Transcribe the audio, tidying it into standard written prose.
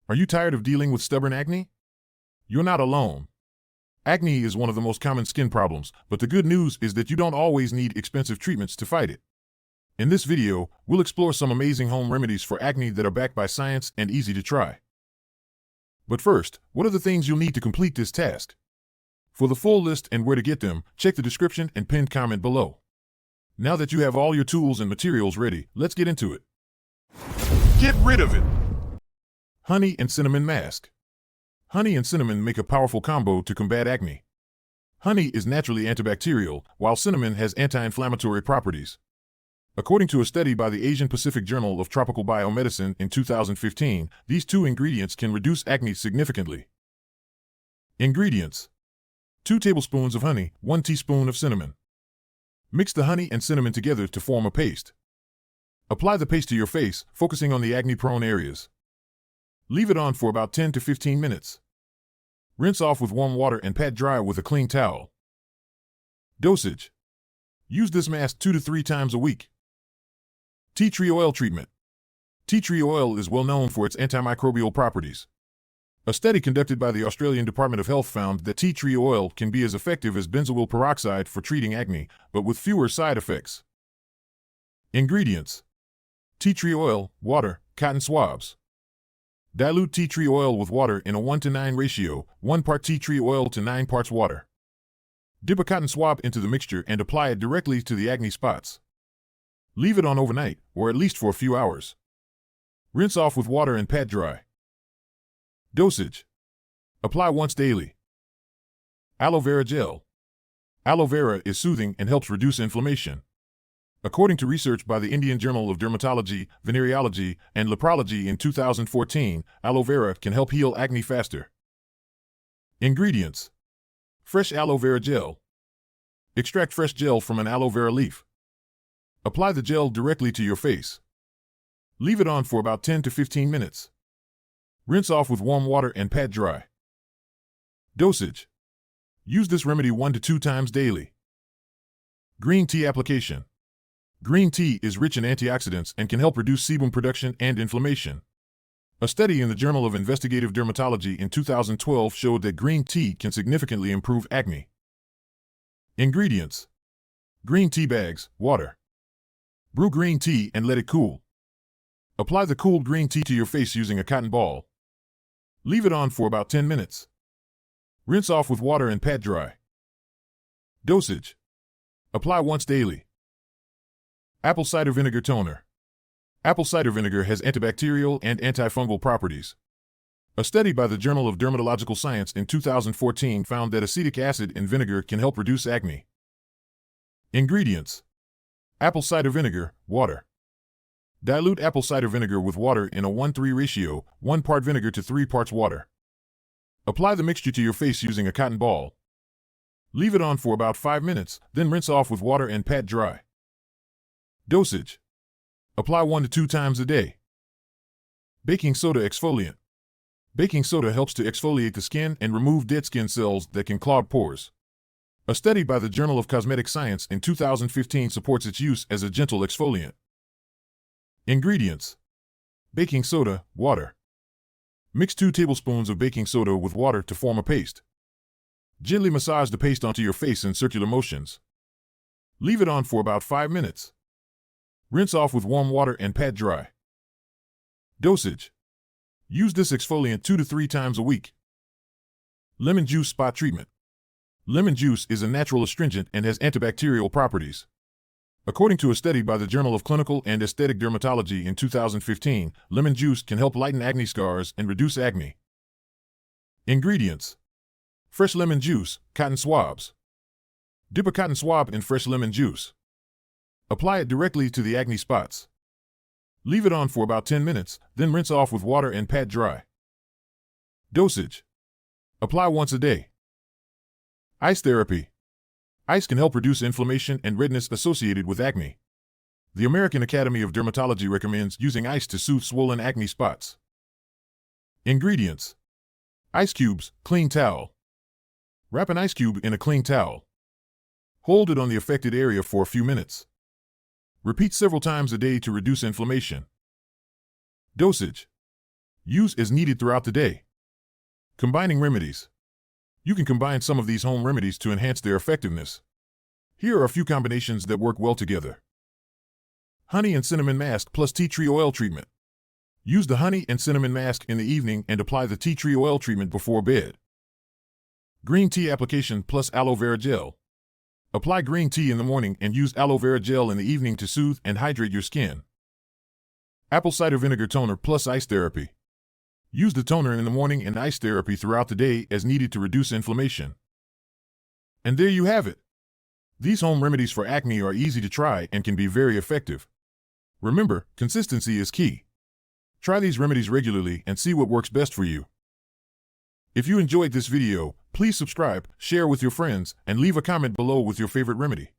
Are you tired of dealing with stubborn acne? You're not alone. Acne is one of the most common skin problems, but the good news is that you don't always need expensive treatments to fight it. In this video, we'll explore some amazing home remedies for acne that are backed by science and easy to try. But first, what are the things you'll need to complete this task? For the full list and where to get them, check the description and pinned comment below. Now that you have all your tools and materials ready, let's get into it. Get rid of it! Honey and cinnamon mask. Honey and cinnamon make a powerful combo to combat acne. Honey is naturally antibacterial, while cinnamon has anti-inflammatory properties. According to a study by the Asian Pacific Journal of Tropical Biomedicine in 2015, these two ingredients can reduce acne significantly. Ingredients: 2 tablespoons of honey, 1 teaspoon of cinnamon. Mix the honey and cinnamon together to form a paste. Apply the paste to your face, focusing on the acne-prone areas. Leave it on for about 10 to 15 minutes. Rinse off with warm water and pat dry with a clean towel. Dosage: use this mask 2 to 3 times a week. Tea tree oil treatment. Tea tree oil is well known for its antimicrobial properties. A study conducted by the Australian Department of Health found that tea tree oil can be as effective as benzoyl peroxide for treating acne, but with fewer side effects. Ingredients: tea tree oil, water, cotton swabs. Dilute tea tree oil with water in a 1:9 ratio, 1 part tea tree oil to 9 parts water. Dip a cotton swab into the mixture and apply it directly to the acne spots. Leave it on overnight, or at least for a few hours. Rinse off with water and pat dry. Dosage: apply once daily. Aloe vera gel. Aloe vera is soothing and helps reduce inflammation. According to research by the Indian Journal of Dermatology, Venereology, and Leprology in 2014, aloe vera can help heal acne faster. Ingredients: fresh aloe vera gel. Extract fresh gel from an aloe vera leaf. Apply the gel directly to your face. Leave it on for about 10 to 15 minutes. Rinse off with warm water and pat dry. Dosage: use this remedy 1 to 2 times daily. Green tea application. Green tea is rich in antioxidants and can help reduce sebum production and inflammation. A study in the Journal of Investigative Dermatology in 2012 showed that green tea can significantly improve acne. Ingredients: green tea bags, water. Brew green tea and let it cool. Apply the cooled green tea to your face using a cotton ball. Leave it on for about 10 minutes. Rinse off with water and pat dry. Dosage: apply once daily. Apple cider vinegar toner. Apple cider vinegar has antibacterial and antifungal properties. A study by the Journal of Dermatological Science in 2014 found that acetic acid in vinegar can help reduce acne. Ingredients: apple cider vinegar, water. Dilute apple cider vinegar with water in a 1:3 ratio, 1 part vinegar to 3 parts water. Apply the mixture to your face using a cotton ball. Leave it on for about 5 minutes, then rinse off with water and pat dry. Dosage: apply 1 to 2 times a day. Baking soda exfoliant. Baking soda helps to exfoliate the skin and remove dead skin cells that can clog pores. A study by the Journal of Cosmetic Science in 2015 supports its use as a gentle exfoliant. Ingredients: baking soda, water. Mix 2 tablespoons of baking soda with water to form a paste. Gently massage the paste onto your face in circular motions. Leave it on for about 5 minutes. Rinse off with warm water and pat dry. Dosage: use this exfoliant 2 to 3 times a week. Lemon juice spot treatment. Lemon juice is a natural astringent and has antibacterial properties. According to a study by the Journal of Clinical and Aesthetic Dermatology in 2015, lemon juice can help lighten acne scars and reduce acne. Ingredients: fresh lemon juice, cotton swabs. Dip a cotton swab in fresh lemon juice. Apply it directly to the acne spots. Leave it on for about 10 minutes, then rinse off with water and pat dry. Dosage: apply once a day. Ice therapy. Ice can help reduce inflammation and redness associated with acne. The American Academy of Dermatology recommends using ice to soothe swollen acne spots. Ingredients: ice cubes, clean towel. Wrap an ice cube in a clean towel. Hold it on the affected area for a few minutes. Repeat several times a day to reduce inflammation. Dosage: Use as needed throughout the day. Combining remedies. You can combine some of these home remedies to enhance their effectiveness. Here are a few combinations that work well together. Honey and cinnamon mask plus tea tree oil treatment. Use the honey and cinnamon mask in the evening and apply the tea tree oil treatment before bed. Green tea application plus aloe vera gel. Apply green tea in the morning and use aloe vera gel in the evening to soothe and hydrate your skin. Apple cider vinegar toner plus ice therapy. Use the toner in the morning and ice therapy throughout the day as needed to reduce inflammation. And there you have it. These home remedies for acne are easy to try and can be very effective. Remember, consistency is key. Try these remedies regularly and see what works best for you. If you enjoyed this video, please subscribe, share with your friends, and leave a comment below with your favorite remedy.